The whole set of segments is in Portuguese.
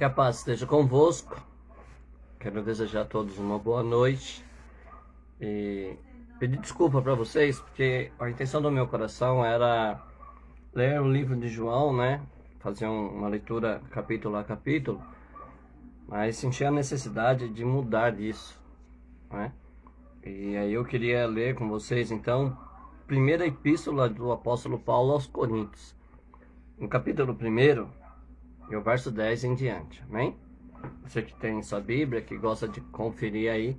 Que a paz esteja convosco. Quero desejar a todos uma boa noite e pedir desculpa para vocês, porque a intenção do meu coração era ler o livro de João, né? Fazer uma leitura capítulo a capítulo, mas senti a necessidade de mudar isso, né? E aí eu queria ler com vocês, então, primeira epístola do apóstolo Paulo aos Coríntios, no capítulo 1, e o verso 10 em diante, amém? Você que tem sua Bíblia, que gosta de conferir aí.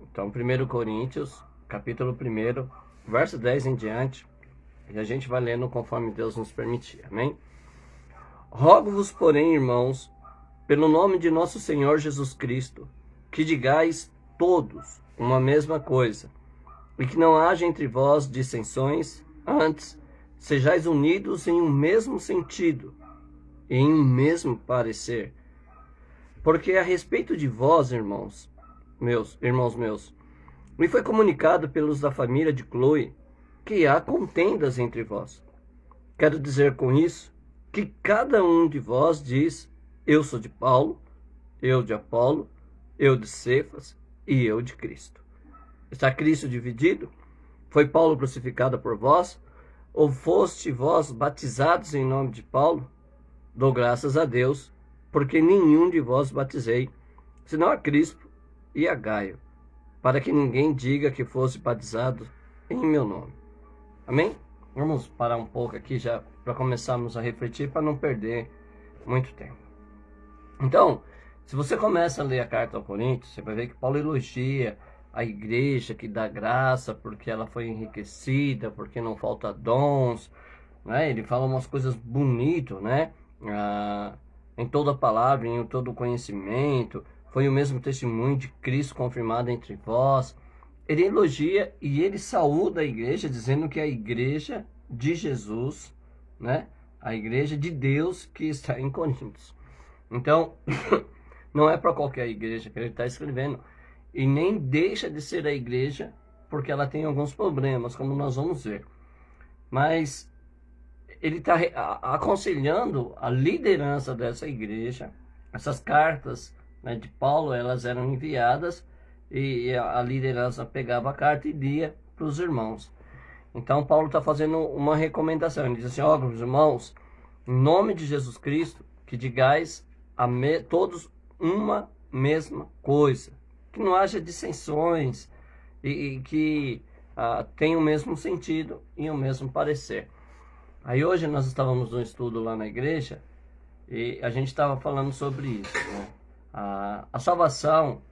Então, 1 Coríntios, capítulo 1, verso 10 em diante. E a gente vai lendo conforme Deus nos permitir, amém? Rogo-vos, porém, irmãos, pelo nome de nosso Senhor Jesus Cristo, que digais todos uma mesma coisa, e que não haja entre vós dissensões, antes, sejais unidos em um mesmo sentido, e em um mesmo parecer. Porque a respeito de vós, irmãos meus, me foi comunicado pelos da família de Cloe que há contendas entre vós. Quero dizer com isso que cada um de vós diz: eu sou de Paulo, eu de Apolo, eu de Cefas e eu de Cristo. Está Cristo dividido? Foi Paulo crucificado por vós? Ou foste vós batizados em nome de Paulo? Dou graças a Deus, porque nenhum de vós batizei, senão a Crispo e a Gaio, para que ninguém diga que fosse batizado em meu nome. Amém? Vamos parar um pouco aqui já para começarmos a refletir, para não perder muito tempo. Então, se você começa a ler a carta aos Coríntios, você vai ver que Paulo elogia a igreja, que dá graça porque ela foi enriquecida, porque não falta dons, né? Ele fala umas coisas bonitas, né? Em toda palavra, em todo conhecimento, foi o mesmo testemunho de Cristo confirmado entre vós. Ele elogia e ele saúda a igreja, dizendo que é a igreja de Jesus, né? A igreja de Deus que está em Coríntios. Então, não é para qualquer igreja que ele está escrevendo, e nem deixa de ser a igreja, porque ela tem alguns problemas, como nós vamos ver. Mas ele está aconselhando a liderança dessa igreja. Essas cartas, né, de Paulo, elas eram enviadas e a liderança pegava a carta e lia para os irmãos. Então Paulo está fazendo uma recomendação. Ele diz assim: ó, meus irmãos, em nome de Jesus Cristo, que digais todos uma mesma coisa, que não haja dissensões e que tenha o mesmo sentido e o mesmo parecer. Aí hoje nós estávamos no estudo lá na igreja e a gente estava falando sobre isso, né? A salvação,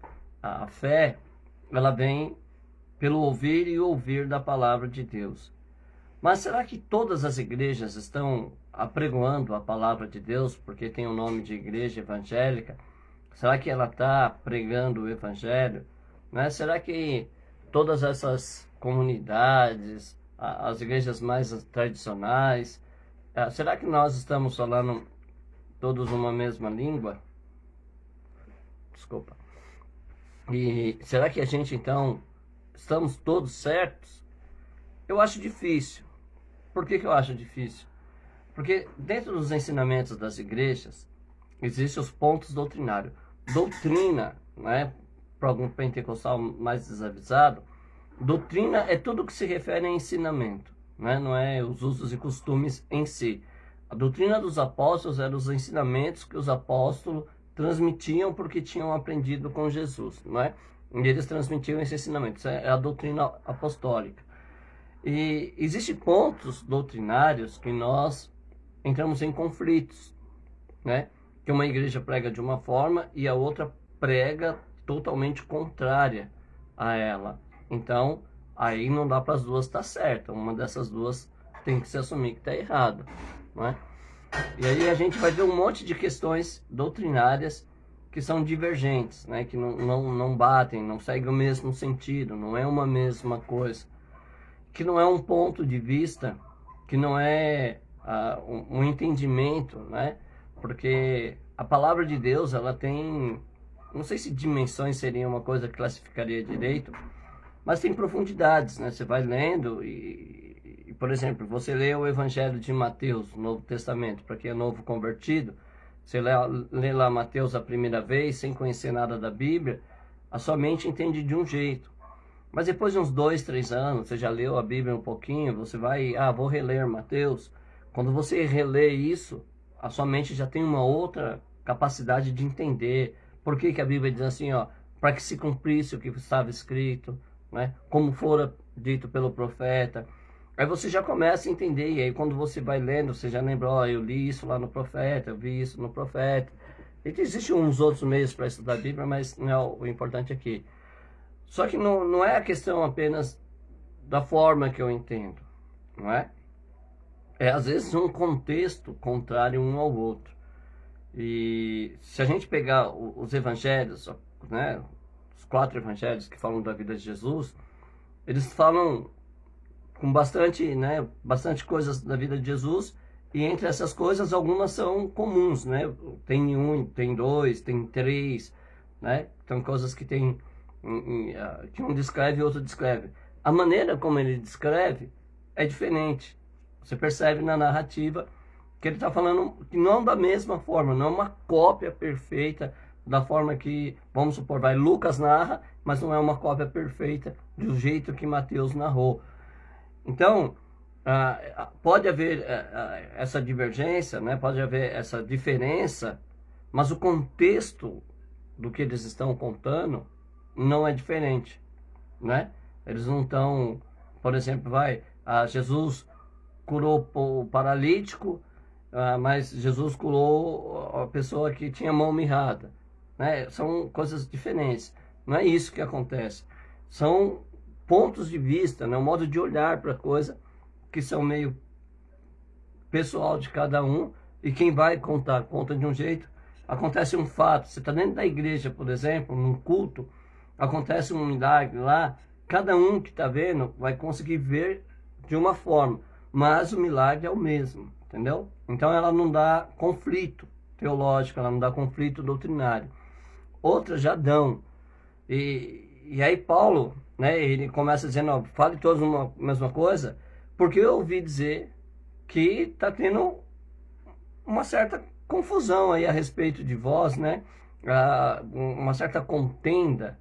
a fé, ela vem pelo ouvir e ouvir da palavra de Deus. Mas será que todas as igrejas estão apregoando a palavra de Deus porque tem o nome de igreja evangélica? Será que ela está pregando o evangelho? Né? Será que todas essas comunidades, as igrejas mais tradicionais, será que nós estamos falando todos uma mesma língua? Desculpa. E será que a gente, então, estamos todos certos? Eu acho difícil. Por que eu acho difícil? Porque dentro dos ensinamentos das igrejas, existem os pontos doutrinários. Doutrina, né, para algum pentecostal mais desavisado, doutrina é tudo que se refere a ensinamento, né? Não é os usos e costumes em si. A doutrina dos apóstolos era os ensinamentos que os apóstolos transmitiam porque tinham aprendido com Jesus, não é? E eles transmitiam esse ensinamento. Isso é a doutrina apostólica. E existem pontos doutrinários que nós entramos em conflitos, né? Que uma igreja prega de uma forma e a outra prega totalmente contrária a ela. Então, aí não dá para as duas estar certa. Uma dessas duas tem que se assumir que está errado, não é? E aí a gente vai ver um monte de questões doutrinárias que são divergentes, né? Que não batem, não seguem o mesmo sentido, não é uma mesma coisa. Que não é um ponto de vista, que não é um entendimento, né? Porque a palavra de Deus, ela tem, não sei se dimensões seria uma coisa que classificaria direito, mas tem profundidades, né? Você vai lendo e, por exemplo, você lê o Evangelho de Mateus, no Novo Testamento, para quem é novo convertido, Você lê lá Mateus a primeira vez, sem conhecer nada da Bíblia, a sua mente entende de um jeito. Mas depois de uns 2, 3 anos, você já leu a Bíblia um pouquinho, você vai, vou reler Mateus. Quando você relê isso, a sua mente já tem uma outra capacidade de entender por que que a Bíblia diz assim, ó, para que se cumprisse o que estava escrito, né? Como fora dito pelo profeta. Aí você já começa a entender, e aí quando você vai lendo, você já lembra, ó, eu li isso lá no profeta, eu vi isso no profeta. E existem uns outros meios para estudar a Bíblia, mas não é o importante aqui. Só que não é a questão apenas da forma que eu entendo, não é? É às vezes um contexto contrário um ao outro. E se a gente pegar os evangelhos, né, os 4 evangelhos que falam da vida de Jesus, eles falam com bastante coisas da vida de Jesus, e entre essas coisas algumas são comuns, né? Tem um, tem dois, tem três, né? Então coisas que tem que um descreve e outro descreve. A maneira como ele descreve é diferente. Você percebe na narrativa que ele está falando que não da mesma forma, não é uma cópia perfeita da forma que, vamos supor, Lucas narra, mas não é uma cópia perfeita do jeito que Mateus narrou. Então, pode haver essa divergência, né? Pode haver essa diferença, mas o contexto do que eles estão contando não é diferente, né? Eles não estão, por exemplo, Jesus curou o paralítico, mas Jesus curou a pessoa que tinha mão mirrada, né? São coisas diferentes. Não é isso que acontece. São pontos de vista, né? Um modo de olhar para a coisa que são meio pessoal de cada um, e quem vai conta de um jeito. Acontece um fato, você está dentro da igreja, por exemplo, num culto, acontece um milagre lá, cada um que está vendo vai conseguir ver de uma forma, mas o milagre é o mesmo, entendeu? Então ela não dá conflito teológico, ela não dá conflito doutrinário. Outras já dão. E aí Paulo, né, ele começa dizendo, ó, fale todos uma mesma coisa, porque eu ouvi dizer que está tendo uma certa confusão aí a respeito de vós, né? Uma certa contenda.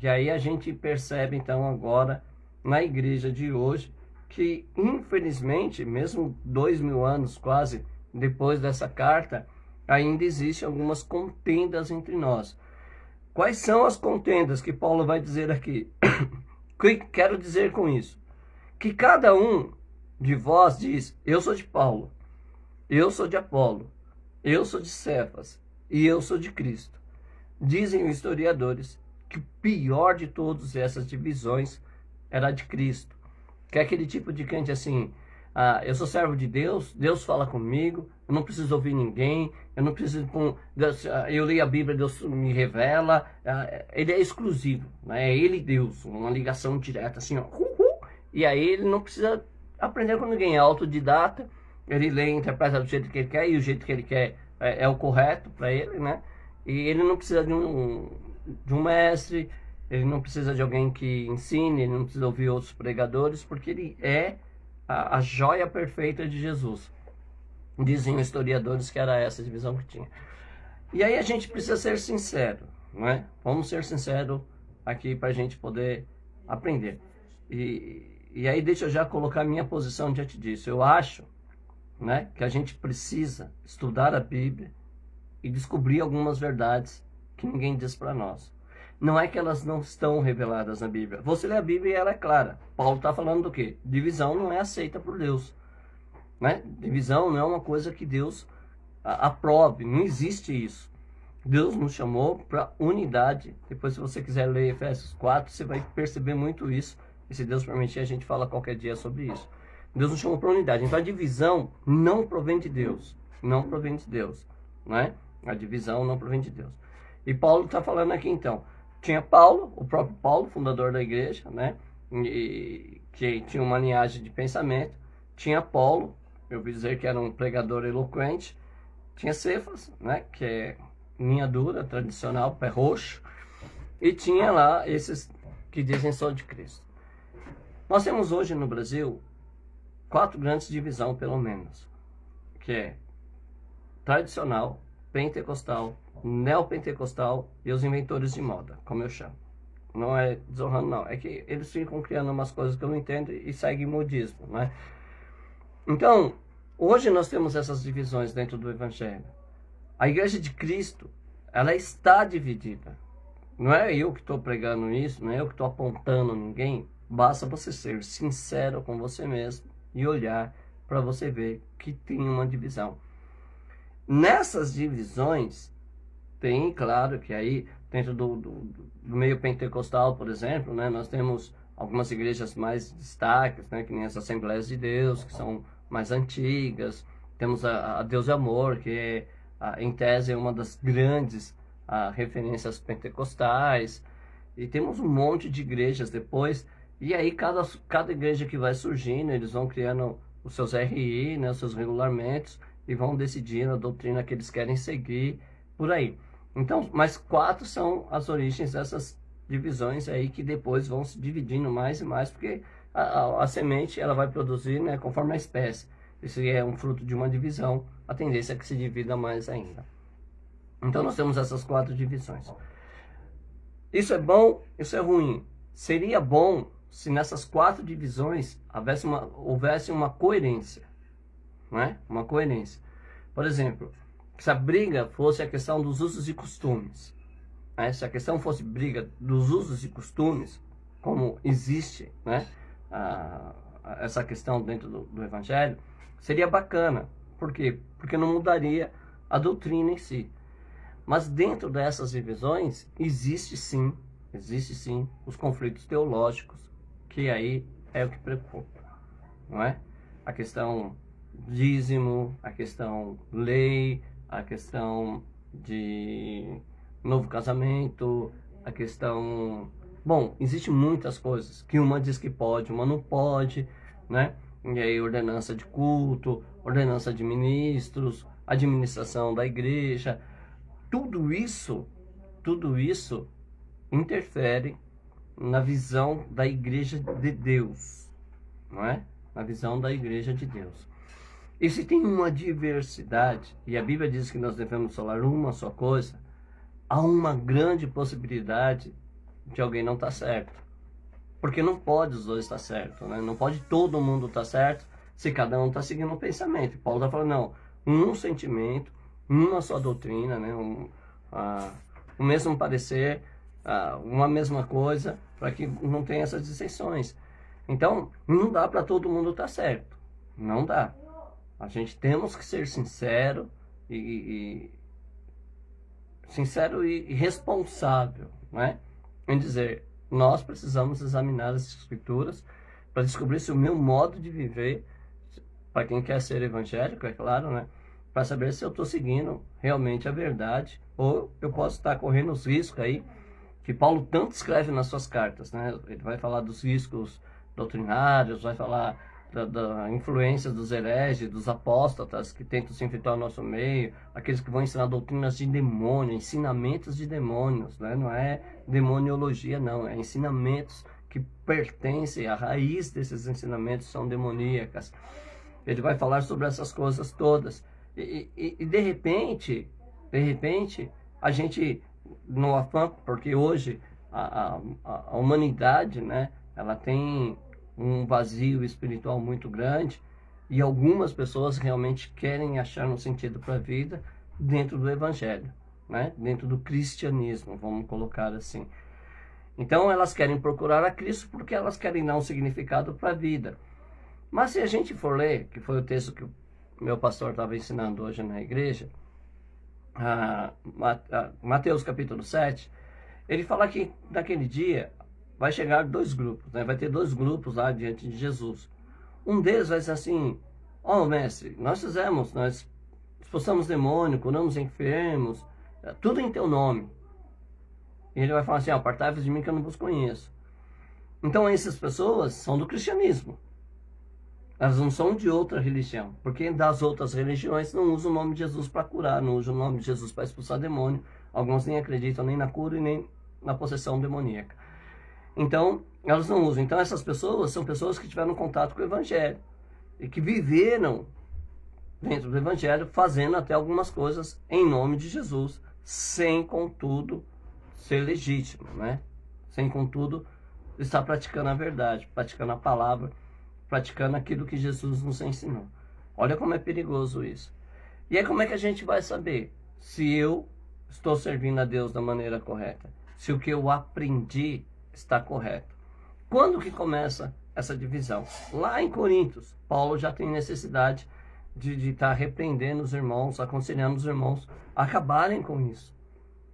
E aí a gente percebe então agora na igreja de hoje que infelizmente, mesmo 2000 anos quase depois dessa carta, ainda existem algumas contendas entre nós. Quais são as contendas que Paulo vai dizer aqui? O que quero dizer com isso? Que cada um de vós diz, eu sou de Paulo, eu sou de Apolo, eu sou de Cefas e eu sou de Cristo. Dizem os historiadores que o pior de todas essas divisões era de Cristo. Que é aquele tipo de crente assim, eu sou servo de Deus, Deus fala comigo, eu não preciso ouvir ninguém, eu não preciso, eu leio a Bíblia, Deus me revela, ele é exclusivo, né? É ele Deus, uma ligação direta assim, ó, e aí ele não precisa aprender com ninguém, é autodidata, ele lê e interpreta do jeito que ele quer, e o jeito que ele quer é o correto para ele, né? E ele não precisa de um mestre, ele não precisa de alguém que ensine, ele não precisa ouvir outros pregadores, porque ele é a joia perfeita de Jesus. Dizem os historiadores que era essa divisão que tinha. E aí a gente precisa ser sincero, não é? Vamos ser sinceros aqui para a gente poder aprender. E aí deixa eu já colocar a minha posição diante disso. Eu acho, né, que a gente precisa estudar a Bíblia e descobrir algumas verdades que ninguém diz para nós. Não é que elas não estão reveladas na Bíblia. Você lê a Bíblia e ela é clara. Paulo está falando do quê? Divisão não é aceita por Deus, né? Divisão não é uma coisa que Deus aprove. Não existe isso. Deus nos chamou para unidade. Depois, se você quiser ler Efésios 4, você vai perceber muito isso. E se Deus permitir, a gente fala qualquer dia sobre isso. Deus nos chamou para unidade. Então a divisão não provém de Deus. Não provém de Deus, né? A divisão não provém de Deus. E Paulo está falando aqui então. Tinha Paulo, o próprio Paulo, fundador da igreja, né? Que tinha uma linhagem de pensamento. Tinha Apolo, eu ouvi dizer que era um pregador eloquente. Tinha Cefas, né? Que é linha dura, tradicional, pé roxo. E tinha lá esses que dizem só de Cristo. Nós temos hoje no Brasil 4 grandes divisões, pelo menos. Que é tradicional, pentecostal, neopentecostal e os inventores de moda, como eu chamo. Não é desonrando, não. É que eles ficam criando umas coisas que eu não entendo e seguem modismo, né? Então, hoje nós temos essas divisões dentro do Evangelho. A Igreja de Cristo, ela está dividida. Não é eu que estou pregando isso, não é eu que estou apontando ninguém. Basta você ser sincero com você mesmo e olhar para você ver que tem uma divisão. Nessas divisões, tem, claro, que aí, dentro do meio pentecostal, por exemplo, né, nós temos algumas igrejas mais destaques, né, que nem as Assembleias de Deus, que são mais antigas. Temos a Deus e Amor, que é, em tese, é uma das grandes referências pentecostais. E temos um monte de igrejas depois. E aí, cada igreja que vai surgindo, eles vão criando os seus RI, né, os seus regulamentos, e vão decidindo a doutrina que eles querem seguir, por aí. Então, mas 4 são as origens dessas divisões aí, que depois vão se dividindo mais e mais, porque a semente, ela vai produzir, né, conforme a espécie. Isso é um fruto de uma divisão, a tendência é que se divida mais ainda. Então, nós temos essas 4 divisões. Isso é bom, isso é ruim. Seria bom se nessas 4 divisões houvesse uma coerência, né? Uma coerência. Por exemplo, se a briga fosse a questão dos usos e costumes, né? Se a questão fosse briga dos usos e costumes, como existe, né? Essa questão dentro do Evangelho, seria bacana. Por quê? Porque não mudaria a doutrina em si. Mas dentro dessas divisões, existe sim os conflitos teológicos, que aí é o que preocupa, não é? A questão dízimo, a questão lei, a questão de novo casamento, a questão... Bom, existem muitas coisas, que uma diz que pode, uma não pode, né? E aí ordenança de culto, ordenança de ministros, administração da igreja, tudo isso interfere na visão da igreja de Deus, não é? Na visão da igreja de Deus. E se tem uma diversidade, e a Bíblia diz que nós devemos falar uma só coisa, há uma grande possibilidade de alguém não estar certo. Porque não pode os dois estar certos, né? Não pode todo mundo estar certo se cada um está seguindo um pensamento. Paulo está falando, não, um sentimento, uma só doutrina, né? O mesmo parecer, uma mesma coisa, para que não tenha essas dissensões. Então, não dá para todo mundo estar certo. Não dá. A gente temos que ser sincero sincero e responsável, né? Em dizer, nós precisamos examinar as escrituras para descobrir se o meu modo de viver, para quem quer ser evangélico, é claro, né? Para saber se eu estou seguindo realmente a verdade, ou eu posso estar correndo os riscos aí, que Paulo tanto escreve nas suas cartas, né? Ele vai falar dos riscos doutrinários, vai falar da influência dos hereges, dos apóstatas que tentam se infiltrar no nosso meio, aqueles que vão ensinar doutrinas de demônio, ensinamentos de demônios, né? Não é demoniologia, não, é ensinamentos que pertencem, à raiz desses ensinamentos são demoníacas. Ele vai falar sobre essas coisas todas. E de repente, a gente, no afã, porque hoje a humanidade, né, ela tem um vazio espiritual muito grande, e algumas pessoas realmente querem achar um sentido para a vida dentro do Evangelho, né, dentro do cristianismo, vamos colocar assim. Então elas querem procurar a Cristo porque elas querem dar um significado para a vida. Mas se a gente for ler, que foi o texto que o meu pastor estava ensinando hoje na igreja, Mateus capítulo 7, ele fala que naquele dia vai chegar 2 grupos, né? Vai ter 2 grupos lá diante de Jesus. Um deles vai dizer assim, mestre, nós expulsamos demônio, curamos enfermos, tudo em teu nome. E ele vai falar assim, apartai-vos de mim que eu não vos conheço. Então essas pessoas são do cristianismo. Elas não são de outra religião, porque das outras religiões não usam o nome de Jesus para curar, não usam o nome de Jesus para expulsar demônio. Alguns nem acreditam nem na cura e nem na possessão demoníaca. Então, elas não usam. Então, essas pessoas são pessoas que tiveram contato com o Evangelho e que viveram dentro do Evangelho, fazendo até algumas coisas em nome de Jesus, sem, contudo, ser legítimo, né? Sem, contudo, estar praticando a verdade, praticando a palavra, praticando aquilo que Jesus nos ensinou. Olha como é perigoso isso. E aí como é que a gente vai saber se eu estou servindo a Deus da maneira correta? Se o que eu aprendi está correto? Quando que começa essa divisão? Lá em Coríntios, Paulo já tem necessidade de estar repreendendo os irmãos, aconselhando os irmãos a acabarem com isso,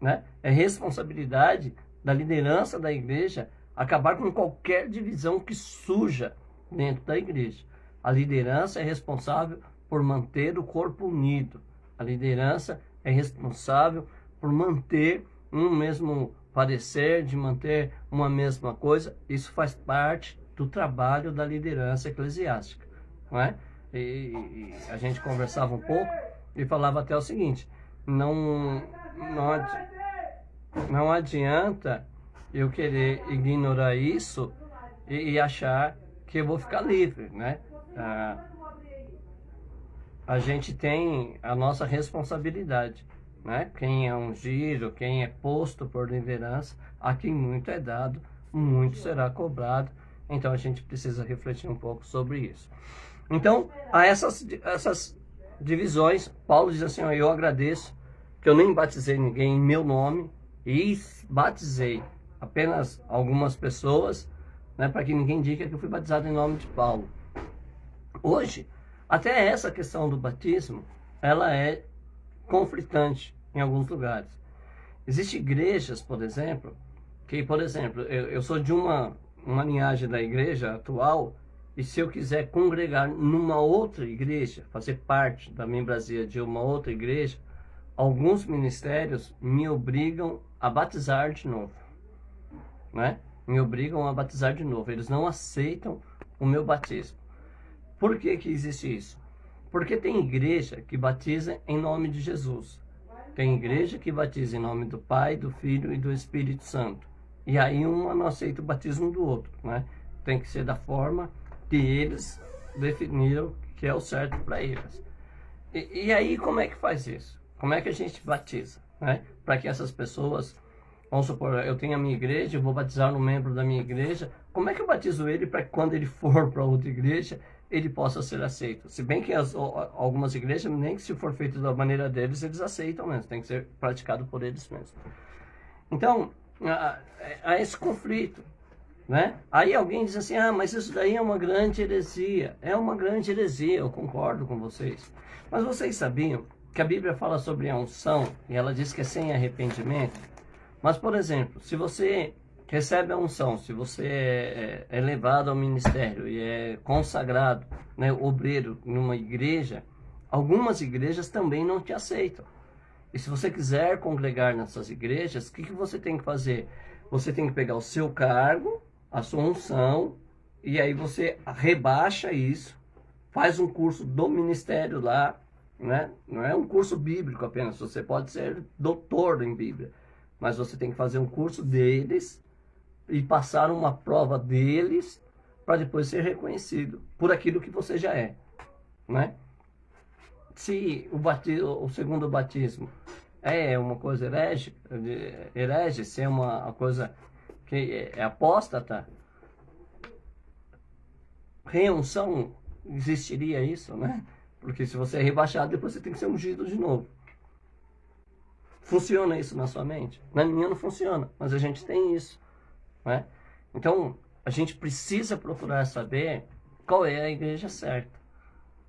né? É responsabilidade da liderança da igreja acabar com qualquer divisão que surja dentro da igreja. A liderança é responsável por manter o corpo unido. A liderança é responsável por manter um mesmo parecer, de manter uma mesma coisa. Isso faz parte do trabalho da liderança eclesiástica, não é? E a gente conversava um pouco e falava até o seguinte: não adianta eu querer ignorar isso e achar que eu vou ficar livre, né? A gente tem a nossa responsabilidade, né? Quem é ungido, quem é posto por liderança, a quem muito é dado, muito será cobrado. Então a gente precisa refletir um pouco sobre isso. Então, a essas divisões, Paulo diz assim: ó, eu agradeço que eu nem batizei ninguém em meu nome e batizei apenas algumas pessoas, né, para que ninguém diga que eu fui batizado em nome de Paulo. Hoje, até essa questão do batismo, ela é conflitante em alguns lugares. Existem igrejas, por exemplo, que, por exemplo, eu sou de uma linhagem da igreja atual, e se eu quiser congregar numa outra igreja, fazer parte da membresia de uma outra igreja, alguns ministérios me obrigam a batizar de novo, né? Me obrigam a batizar de novo. Eles não aceitam o meu batismo. Por que que existe isso? Porque tem igreja que batiza em nome de Jesus. Tem igreja que batiza em nome do Pai, do Filho e do Espírito Santo. E aí uma não aceita o batismo do outro, né? Tem que ser da forma que eles definiram que é o certo para eles. E aí como é que faz isso? Como é que a gente batiza, né? Para que essas pessoas, vamos supor, eu tenho a minha igreja, eu vou batizar um membro da minha igreja, como é que eu batizo ele para que quando ele for para outra igreja, ele possa ser aceito? Se bem que algumas igrejas, nem que se for feito da maneira deles, eles aceitam mesmo, tem que ser praticado por eles mesmos. Então, há esse conflito, né? Aí alguém diz assim: ah, mas isso daí é uma grande heresia. É uma grande heresia, eu concordo com vocês. Mas vocês sabiam que a Bíblia fala sobre a unção e ela diz que é sem arrependimento? Mas, por exemplo, se você recebe a unção, se você é levado ao ministério e é consagrado, né, obreiro numa igreja, algumas igrejas também não te aceitam. E se você quiser congregar nessas igrejas, o que você tem que fazer? Você tem que pegar o seu cargo, a sua unção, e aí você rebaixa isso, faz um curso do ministério lá, né? Não é um curso bíblico apenas, você pode ser doutor em Bíblia, mas você tem que fazer um curso deles e passar uma prova deles para depois ser reconhecido por aquilo que você já é, né? Se o segundo batismo é uma coisa herege, se é uma coisa que é apóstata, reunção, existiria isso, né? Porque se você é rebaixado, depois você tem que ser ungido de novo. Funciona isso na sua mente? Na minha não funciona, mas a gente tem isso, né? Então, a gente precisa procurar saber qual é a igreja certa.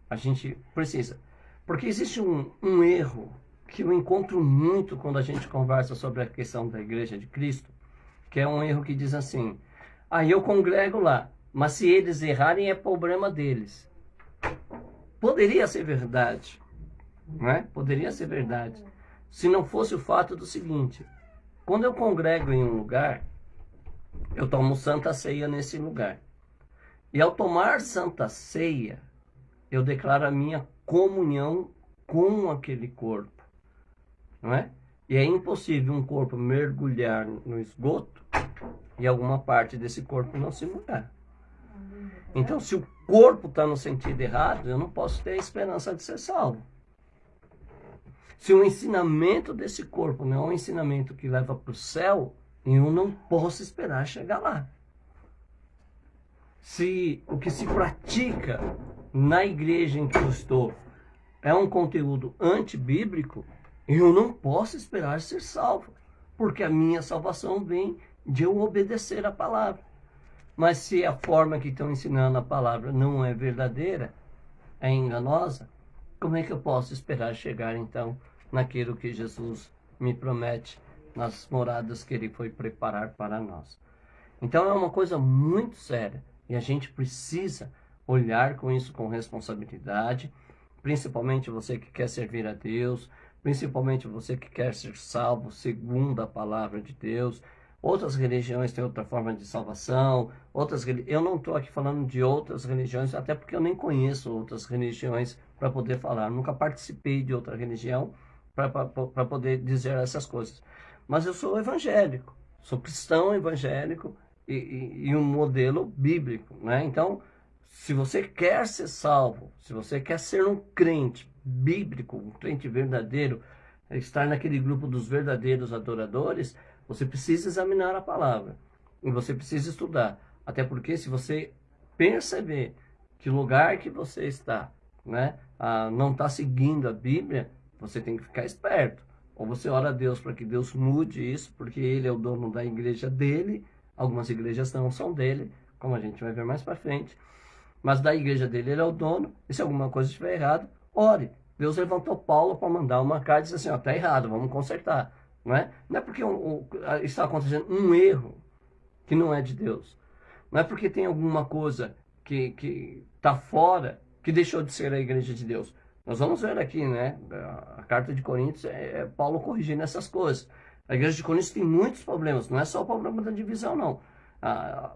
A gente precisa. Porque existe um erro que eu encontro muito quando a gente conversa sobre a questão da igreja de Cristo, que é um erro que diz assim: ah, eu congrego lá, mas se eles errarem é problema deles. Poderia ser verdade, né? Poderia ser verdade, se não fosse o fato do seguinte: quando eu congrego em um lugar, eu tomo Santa Ceia nesse lugar. E ao tomar Santa Ceia, eu declaro a minha comunhão com aquele corpo, não é? E é impossível um corpo mergulhar no esgoto e alguma parte desse corpo não se molhar. Então, se o corpo está no sentido errado, eu não posso ter a esperança de ser salvo. Se o ensinamento desse corpo não é um ensinamento que leva para o céu, eu não posso esperar chegar lá. Se o que se pratica na igreja em que eu estou é um conteúdo antibíblico, eu não posso esperar ser salvo, porque a minha salvação vem de eu obedecer a palavra. Mas se a forma que estão ensinando a palavra não é verdadeira, é enganosa, como é que eu posso esperar chegar então naquilo que Jesus me promete, nas moradas que ele foi preparar para nós? Então é uma coisa muito séria e a gente precisa olhar com isso com responsabilidade, principalmente você que quer servir a Deus, principalmente você que quer ser salvo segundo a palavra de Deus. Outras religiões têm outra forma de salvação, eu não estou aqui falando de outras religiões, até porque eu nem conheço outras religiões para poder falar, nunca participei de outra religião para poder dizer essas coisas. Mas eu sou evangélico, sou cristão evangélico e um modelo bíblico, né? Então, se você quer ser salvo, se você quer ser um crente bíblico, um crente verdadeiro, estar naquele grupo dos verdadeiros adoradores, você precisa examinar a palavra e você precisa estudar. Até porque se você perceber que o lugar que você está, né, não está seguindo a Bíblia, você tem que ficar esperto. Ou você ora a Deus para que Deus mude isso, porque Ele é o dono da igreja dele. Algumas igrejas não são dele, como a gente vai ver mais para frente. Mas da igreja dele ele é o dono, e se alguma coisa estiver errado, ore. Deus levantou Paulo para mandar uma carta e disse assim, ó, tá errado, vamos consertar. Não é porque está acontecendo um erro que não é de Deus. Não é porque tem alguma coisa que está fora que deixou de ser a igreja de Deus. Nós vamos ver aqui, né? A carta de Coríntios é Paulo corrigindo essas coisas. A igreja de Coríntios tem muitos problemas, não é só o problema da divisão, não.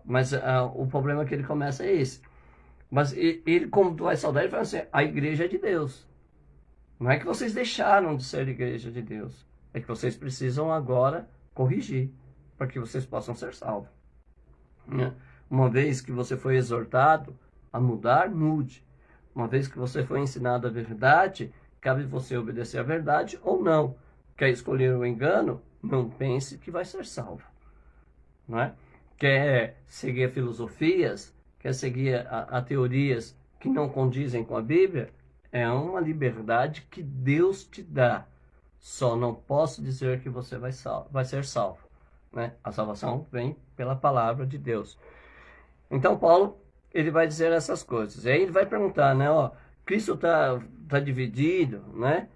Mas o problema que ele começa é esse. Mas ele, como tu vai saudar, ele fala assim, a igreja é de Deus. Não é que vocês deixaram de ser igreja de Deus. É que vocês precisam agora corrigir, para que vocês possam ser salvos. Uma vez que você foi exortado a mudar, mude. Uma vez que você foi ensinado a verdade, cabe você obedecer a verdade ou não. Quer escolher o engano? Não pense que vai ser salvo. Não é? Quer seguir filosofias? Quer seguir a teorias que não condizem com a Bíblia? É uma liberdade que Deus te dá. Só não posso dizer que você vai ser salvo. Né? A salvação vem pela palavra de Deus. Então Paulo, ele vai dizer essas coisas. E aí ele vai perguntar, né? Ó, Cristo tá dividido, né?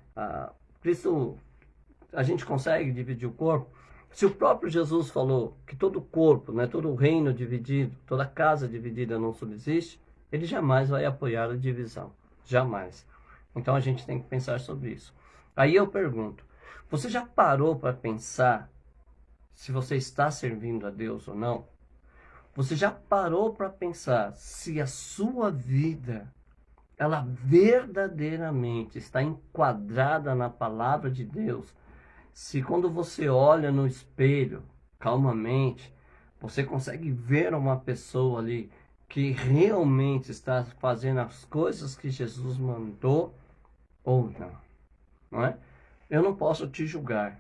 Cristo, a gente consegue dividir o corpo? Se o próprio Jesus falou que todo corpo, né, todo reino dividido, toda casa dividida não subsiste, ele jamais vai apoiar a divisão. Jamais. Então a gente tem que pensar sobre isso. Aí eu pergunto, você já parou para pensar se você está servindo a Deus ou não? Você já parou para pensar se a sua vida, ela verdadeiramente está enquadrada na palavra de Deus? Se quando você olha no espelho, calmamente, você consegue ver uma pessoa ali que realmente está fazendo as coisas que Jesus mandou ou não é? Eu não posso te julgar,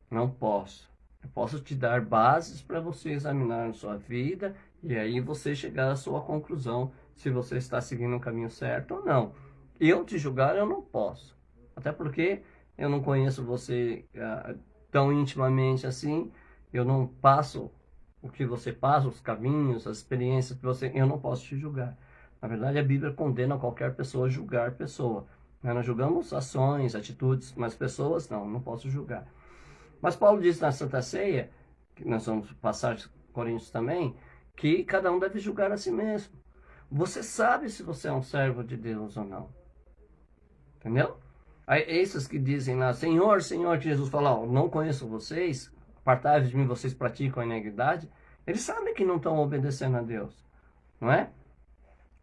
não posso. Eu posso te dar bases para você examinar a sua vida e aí você chegar à sua conclusão se você está seguindo o caminho certo ou não. Eu te julgar eu não posso, até porque eu não conheço você tão intimamente assim, eu não passo o que você passa, os caminhos, as experiências que você... Eu não posso te julgar. Na verdade, a Bíblia condena qualquer pessoa a julgar pessoa. Nós julgamos ações, atitudes, mas pessoas não posso julgar. Mas Paulo diz na Santa Ceia, que nós vamos passar Coríntios também, que cada um deve julgar a si mesmo. Você sabe se você é um servo de Deus ou não. Entendeu? Aí, esses que dizem lá, Senhor, Senhor, que Jesus fala, ó, não conheço vocês, apartai-vos de mim, vocês praticam a iniquidade, eles sabem que não estão obedecendo a Deus, não é?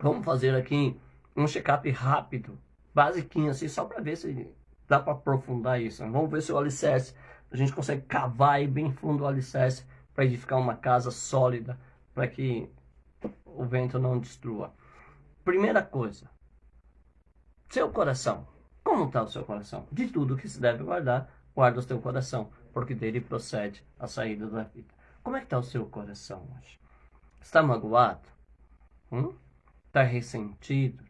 Vamos fazer aqui um check-up rápido, basiquinho assim, só para ver se dá para aprofundar isso. Vamos ver se o alicerce, a gente consegue cavar aí bem fundo o alicerce para edificar uma casa sólida, para que o vento não destrua. Primeira coisa, seu coração. Como está o seu coração? De tudo que se deve guardar, guarda o seu coração, porque dele procede a saída da vida. Como é que está o seu coração hoje? Está magoado? Está ressentido?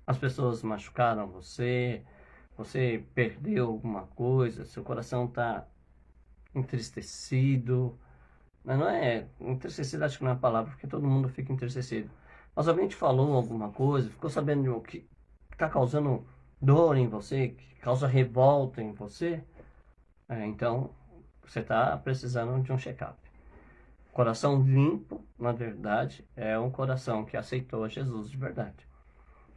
As pessoas machucaram você? Você perdeu alguma coisa? Seu coração está entristecido? Mas não é entristecido, acho que não é a palavra, porque todo mundo fica entristecido. Mas alguém te falou alguma coisa, ficou sabendo o que está causando dor em você, que causa revolta em você? Então, você está precisando de um check-up. Coração limpo, na verdade, é um coração que aceitou Jesus de verdade.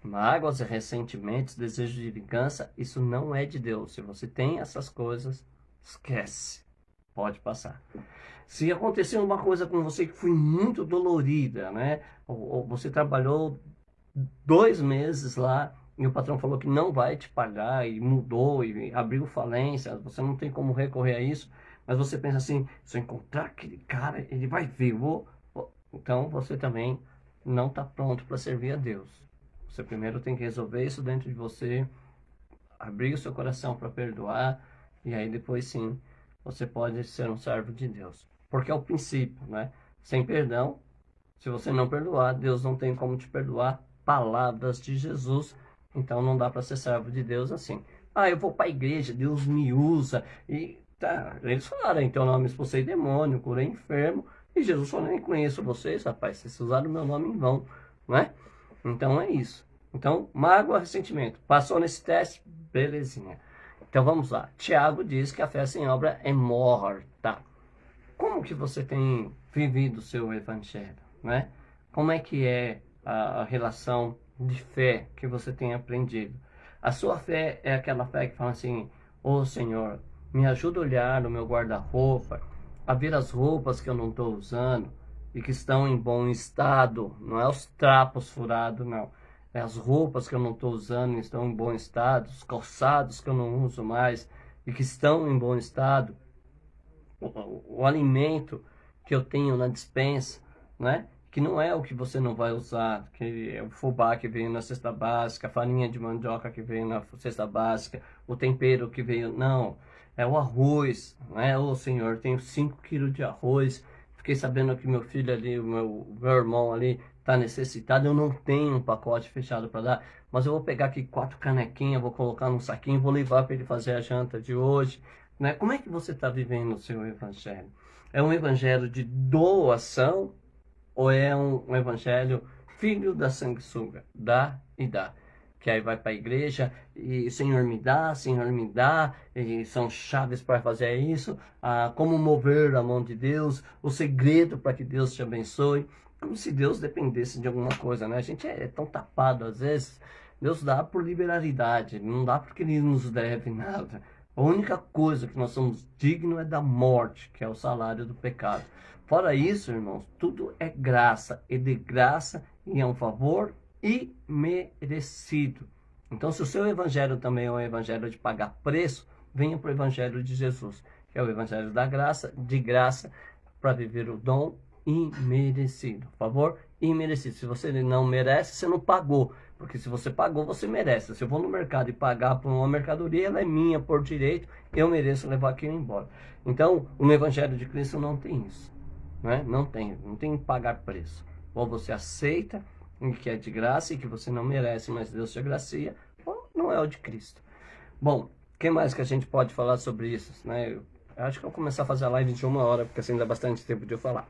Mágoas, ressentimentos, desejo de vingança, isso não é de Deus. Se você tem essas coisas, esquece. Pode passar. Se aconteceu uma coisa com você que foi muito dolorida, né? Ou você trabalhou 2 meses lá e o patrão falou que não vai te pagar e mudou e abriu falência, você não tem como recorrer a isso, mas você pensa assim, se eu encontrar aquele cara, ele vai ver, então você também não está pronto para servir a Deus. Você primeiro tem que resolver isso dentro de você, abrir o seu coração para perdoar, e aí depois sim, você pode ser um servo de Deus. Porque é o princípio, né? Sem perdão, se você não perdoar, Deus não tem como te perdoar. Palavras de Jesus. Então não dá para ser servo de Deus assim. Eu vou para a igreja, Deus me usa. E tá, eles falaram, em teu nome expulsei demônio, curei enfermo. E Jesus falou, nem conheço vocês, rapaz, vocês usaram o meu nome em vão, não é? Então é isso. Então, mágoa, ressentimento. Passou nesse teste, belezinha. Então vamos lá. Tiago diz que a fé sem obra é morta. Como que você tem vivido o seu evangelho, né? Como é que é a relação de fé que você tem aprendido? A sua fé é aquela fé que fala assim, ô Senhor, me ajuda a olhar no meu guarda-roupa, a ver as roupas que eu não estou usando e que estão em bom estado, não é os trapos furados, não. É as roupas que eu não estou usando e estão em bom estado, os calçados que eu não uso mais e que estão em bom estado, o alimento que eu tenho na despensa, né? Que não é o que você não vai usar, que é o fubá que veio na cesta básica, a farinha de mandioca que veio na cesta básica, o tempero que veio, não, é o arroz, né? Ô Senhor, tenho 5 quilos de arroz, fiquei sabendo que meu filho ali, o meu irmão ali, está necessitado, eu não tenho um pacote fechado para dar, mas eu vou pegar aqui 4 canequinhas, vou colocar num saquinho, vou levar para ele fazer a janta de hoje, né? Como é que você está vivendo o seu evangelho? É um evangelho de doação ou é um evangelho filho da sanguessuga? Dá e dá. Que aí vai para a igreja e Senhor me dá, e são chaves para fazer isso, como mover a mão de Deus, o segredo para que Deus te abençoe, como se Deus dependesse de alguma coisa, né? A gente é tão tapado às vezes, Deus dá por liberalidade, não dá porque Ele nos deve nada. A única coisa que nós somos dignos é da morte, que é o salário do pecado. Fora isso, irmãos, tudo é graça, e de graça, e é um favor imerecido. Então, se o seu evangelho também é um evangelho de pagar preço, venha para o evangelho de Jesus, que é o evangelho da graça, de graça, para viver o dom imerecido. Favor imerecido. Se você não merece, você não pagou. Porque se você pagou, você merece. Se eu vou no mercado e pagar por uma mercadoria, ela é minha por direito, eu mereço levar aquilo embora. Então, no evangelho de Cristo não tem isso, né? Não tem que pagar preço. Ou você aceita que é de graça e que você não merece, mas Deus te agracia, ou não é o de Cristo. Bom, o que mais que a gente pode falar sobre isso, né? Eu acho que eu vou começar a fazer a live de 1 hora, porque assim dá bastante tempo de eu falar.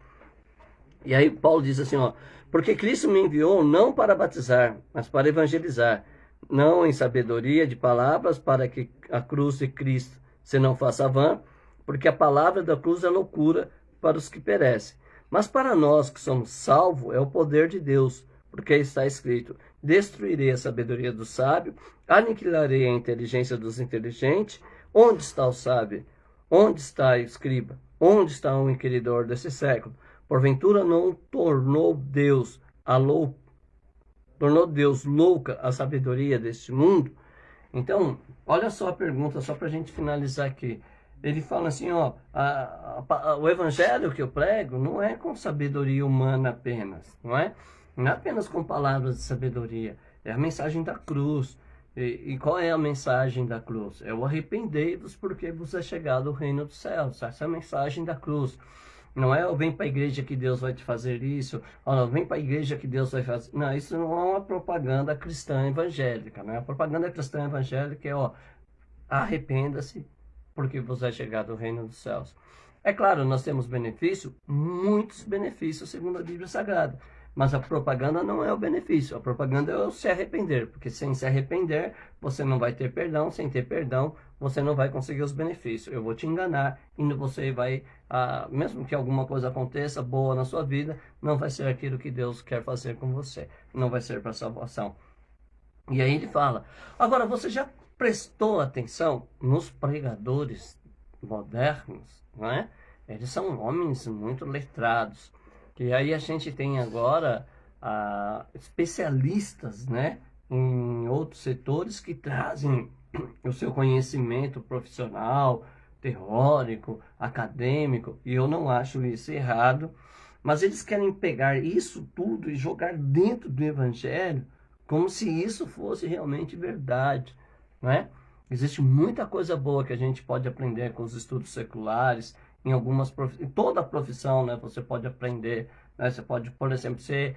E aí Paulo diz assim, ó, porque Cristo me enviou não para batizar, mas para evangelizar, não em sabedoria de palavras, para que a cruz de Cristo se não faça vã, porque a palavra da cruz é loucura para os que perecem. Mas para nós que somos salvos, é o poder de Deus, porque está escrito, destruirei a sabedoria do sábio, aniquilarei a inteligência dos inteligentes. Onde está o sábio? Onde está o escriba? Onde está o inquiridor desse século? Porventura não tornou Deus louca a sabedoria deste mundo? Então, olha só a pergunta, só para a gente finalizar aqui. Ele fala assim, ó, o evangelho que eu prego não é com sabedoria humana apenas, não é? Não é apenas com palavras de sabedoria, é a mensagem da cruz. E qual é a mensagem da cruz? É o arrependei-vos porque vos é chegado o reino dos céus. Essa é a mensagem da cruz. Não é vem para a igreja que Deus vai te fazer isso, ou não, vem para a igreja que Deus vai fazer. Não, isso não é uma propaganda cristã evangélica, né? A propaganda cristã evangélica é, arrependa-se, porque vos é chegado o reino dos céus. É claro, nós temos benefício, muitos benefícios segundo a Bíblia Sagrada. Mas a propaganda não é o benefício, a propaganda é o se arrepender, porque sem se arrepender, você não vai ter perdão, sem ter perdão, você não vai conseguir os benefícios. Eu vou te enganar e você vai, mesmo que alguma coisa aconteça boa na sua vida, não vai ser aquilo que Deus quer fazer com você, não vai ser para salvação. E aí ele fala, agora você já prestou atenção nos pregadores modernos, não é? Eles são homens muito letrados. E aí a gente tem agora especialistas, né, em outros setores que trazem o seu conhecimento profissional, teórico, acadêmico, e eu não acho isso errado, mas eles querem pegar isso tudo e jogar dentro do evangelho como se isso fosse realmente verdade, não é? Existe muita coisa boa que a gente pode aprender com os estudos seculares, em toda a profissão, né? Você pode aprender, né? Você pode, por exemplo, você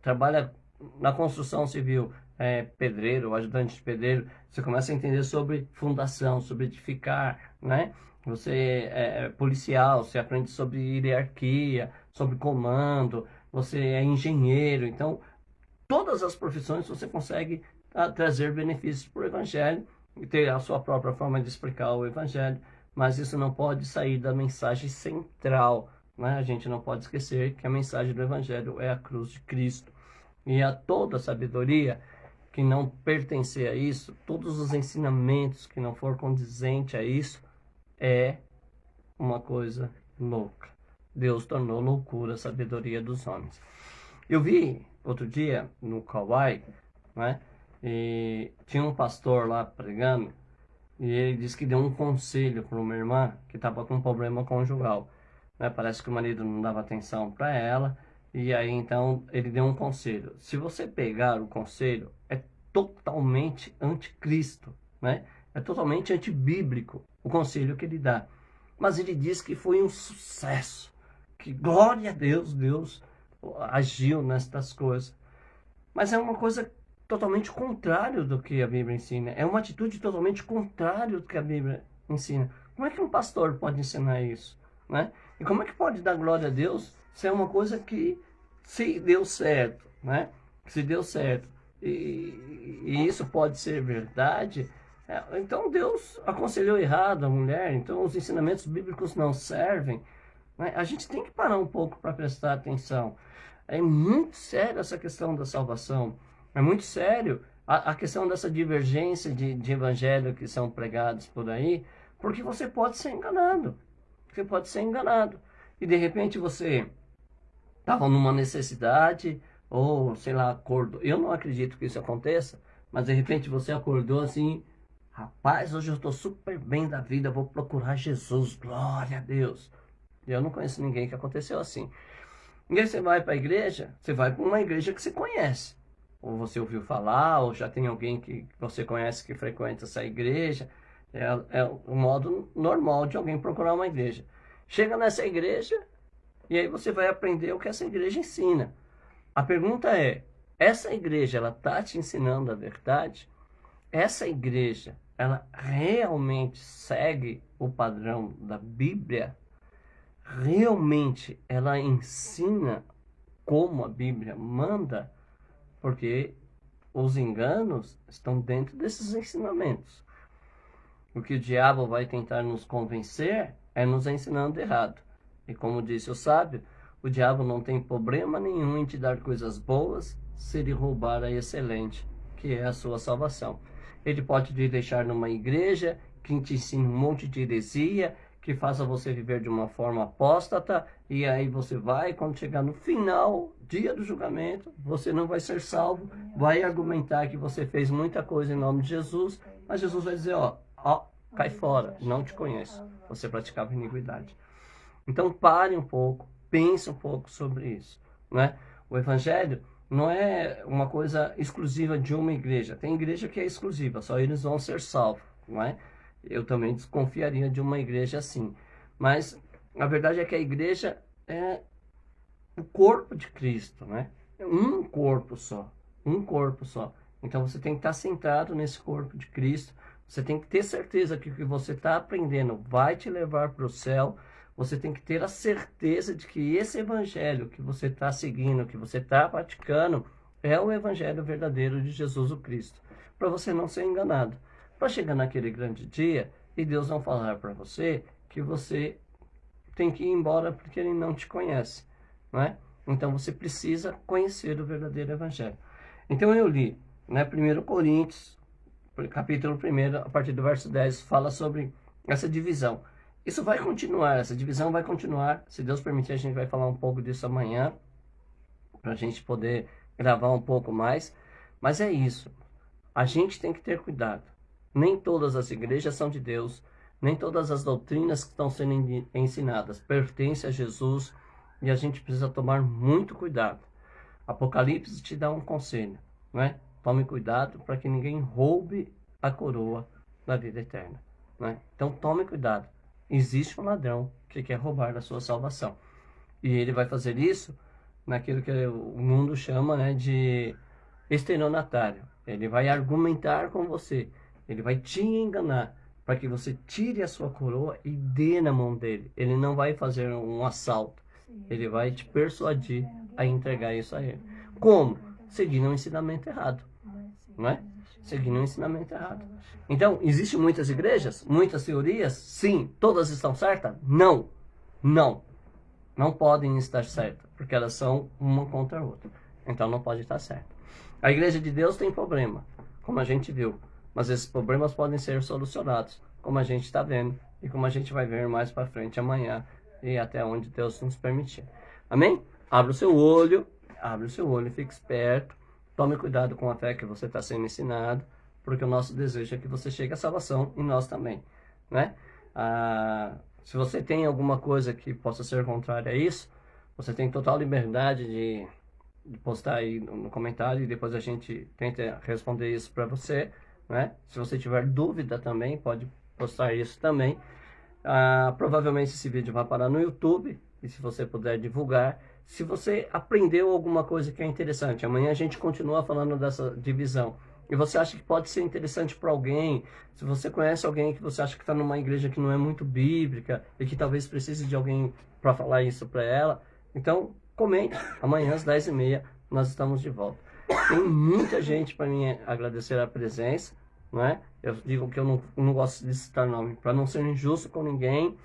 trabalha na construção civil, pedreiro, ajudante de pedreiro, você começa a entender sobre fundação, sobre edificar, né? Você é policial, você aprende sobre hierarquia, sobre comando, você é engenheiro, então todas as profissões você consegue trazer benefícios para o Evangelho e ter a sua própria forma de explicar o Evangelho, mas isso não pode sair da mensagem central, né? A gente não pode esquecer que a mensagem do Evangelho é a cruz de Cristo. E a toda sabedoria que não pertencer a isso, todos os ensinamentos que não for condizente a isso, é uma coisa louca. Deus tornou loucura a sabedoria dos homens. Eu vi outro dia no Kauai, né? E tinha um pastor lá pregando e ele disse que deu um conselho para uma irmã que estava com um problema conjugal, né? Parece que o marido não dava atenção para ela e aí então ele deu um conselho. Se você pegar o conselho, é totalmente anticristo, né? É totalmente antibíblico o conselho que ele dá. Mas ele diz que foi um sucesso, que glória a Deus, Deus agiu nestas coisas. Mas é uma coisa totalmente contrária do que a Bíblia ensina. É uma atitude totalmente contrária do que a Bíblia ensina. Como é que um pastor pode ensinar isso, né? E como é que pode dar glória a Deus se é uma coisa que se deu certo, né? Se deu certo e isso pode ser verdade, então Deus aconselhou errado a mulher, então os ensinamentos bíblicos não servem, né? A gente tem que parar um pouco para prestar atenção. É muito sério essa questão da salvação. É muito sério a questão dessa divergência de evangelho que são pregados por aí, porque você pode ser enganado. Você pode ser enganado. E de repente você estava numa necessidade, ou sei lá, acordou. Eu não acredito que isso aconteça, mas de repente você acordou assim, rapaz, hoje eu estou super bem da vida, vou procurar Jesus, glória a Deus. Eu não conheço ninguém que aconteceu assim. E aí você vai para a igreja, você vai para uma igreja que você conhece. Ou você ouviu falar, ou já tem alguém que você conhece que frequenta essa igreja. É o modo normal de alguém procurar uma igreja. Chega nessa igreja e aí você vai aprender o que essa igreja ensina. A pergunta é, essa igreja, ela está te ensinando a verdade? Essa igreja, ela realmente segue o padrão da Bíblia? Realmente ela ensina como a Bíblia manda? Porque os enganos estão dentro desses ensinamentos. O que o diabo vai tentar nos convencer é nos ensinando errado. E como disse o sábio, o diabo não tem problema nenhum em te dar coisas boas se ele roubar a excelente, que é a sua salvação. Ele pode te deixar numa igreja que te ensine um monte de heresia, que faça você viver de uma forma apóstata, e aí você vai, quando chegar no final, dia do julgamento, você não vai ser salvo, vai argumentar que você fez muita coisa em nome de Jesus, mas Jesus vai dizer, cai fora, não te conheço, você praticava iniquidade. Então pare um pouco, pense um pouco sobre isso, né? O evangelho não é uma coisa exclusiva de uma igreja. Tem igreja que é exclusiva, só eles vão ser salvos, não é? Eu também desconfiaria de uma igreja assim. Mas a verdade é que a igreja é o corpo de Cristo, né? É um corpo só, um corpo só. Então você tem que estar centrado nesse corpo de Cristo. Você tem que ter certeza que o que você está aprendendo vai te levar para o céu. Você tem que ter a certeza de que esse evangelho que você está seguindo, que você está praticando, é o evangelho verdadeiro de Jesus o Cristo. Para você não ser enganado. Para chegar naquele grande dia e Deus não falar para você que você tem que ir embora porque Ele não te conhece, não é? Então você precisa conhecer o verdadeiro evangelho. Então eu li, né, 1 Coríntios, capítulo 1, a partir do verso 10, fala sobre essa divisão. Isso vai continuar, essa divisão vai continuar. Se Deus permitir, a gente vai falar um pouco disso amanhã, para a gente poder gravar um pouco mais. Mas é isso, a gente tem que ter cuidado. Nem todas as igrejas são de Deus, nem todas as doutrinas que estão sendo ensinadas pertencem a Jesus, e a gente precisa tomar muito cuidado. Apocalipse te dá um conselho, não é? Tome cuidado para que ninguém roube a coroa da vida eterna, não é? Então tome cuidado. Existe um ladrão que quer roubar a sua salvação. E ele vai fazer isso naquilo que o mundo chama, né, de estelionatário. Ele vai argumentar com você. Ele vai te enganar para que você tire a sua coroa e dê na mão dele. Ele não vai fazer um assalto. Ele vai te persuadir a entregar isso a ele. Como? Seguindo um ensinamento errado. Não é? Seguindo um ensinamento errado. Então, existem muitas igrejas? Muitas teorias? Sim. Todas estão certas? Não. Não. Não podem estar certas, porque elas são uma contra a outra. Então, não pode estar certa. A igreja de Deus tem problema, como a gente viu. Mas esses problemas podem ser solucionados, como a gente está vendo. E como a gente vai ver mais para frente amanhã. E até onde Deus nos permitir. Amém? Abra o seu olho, fique esperto. Tome cuidado com a fé que você está sendo ensinado, porque o nosso desejo é que você chegue à salvação e nós também, né? Se você tem alguma coisa que possa ser contrária a isso, você tem total liberdade de postar aí no comentário e depois a gente tenta responder isso para você, né? Se você tiver dúvida também, pode postar isso também. Provavelmente esse vídeo vai parar no YouTube, e se você puder divulgar. Se você aprendeu alguma coisa que é interessante, amanhã a gente continua falando dessa divisão, e você acha que pode ser interessante para alguém, se você conhece alguém que você acha que está numa igreja que não é muito bíblica, e que talvez precise de alguém para falar isso para ela, então comente, amanhã às 10h30 nós estamos de volta. Tem muita gente para mim agradecer a presença, não é? Eu digo que eu não gosto de citar nome, para não ser injusto com ninguém.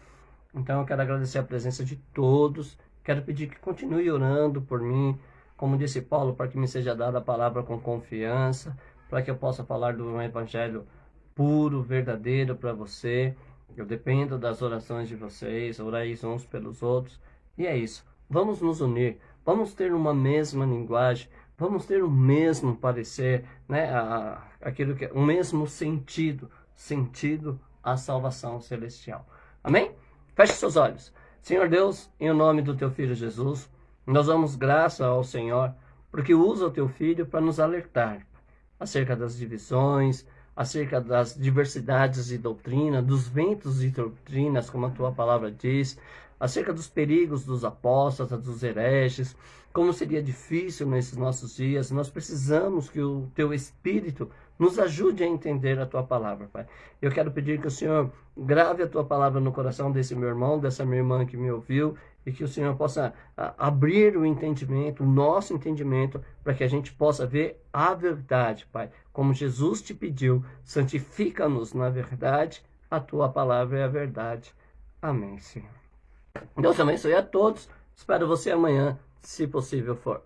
Então eu quero agradecer a presença de todos. Quero pedir que continue orando por mim, como disse Paulo, para que me seja dada a palavra com confiança, para que eu possa falar do evangelho puro, verdadeiro para você. Eu dependo das orações de vocês, orais uns pelos outros. E é isso. Vamos nos unir, vamos ter uma mesma linguagem, vamos ter o mesmo parecer, né? Aquilo que é o mesmo sentido à salvação celestial. Amém? Feche seus olhos. Senhor Deus, em nome do teu Filho Jesus, nós damos graça ao Senhor, porque usa o teu Filho para nos alertar acerca das divisões, acerca das diversidades de doutrina, dos ventos de doutrinas, como a tua palavra diz, acerca dos perigos dos apóstatas, dos hereges, como seria difícil nesses nossos dias. Nós precisamos que o teu Espírito nos ajude a entender a tua palavra, Pai. Eu quero pedir que o Senhor grave a tua palavra no coração desse meu irmão, dessa minha irmã que me ouviu, e que o Senhor possa abrir o entendimento, o nosso entendimento, para que a gente possa ver a verdade, Pai. Como Jesus te pediu, santifica-nos na verdade, a tua palavra é a verdade. Amém, Senhor. Deus abençoe a todos. Espero você amanhã, se possível for.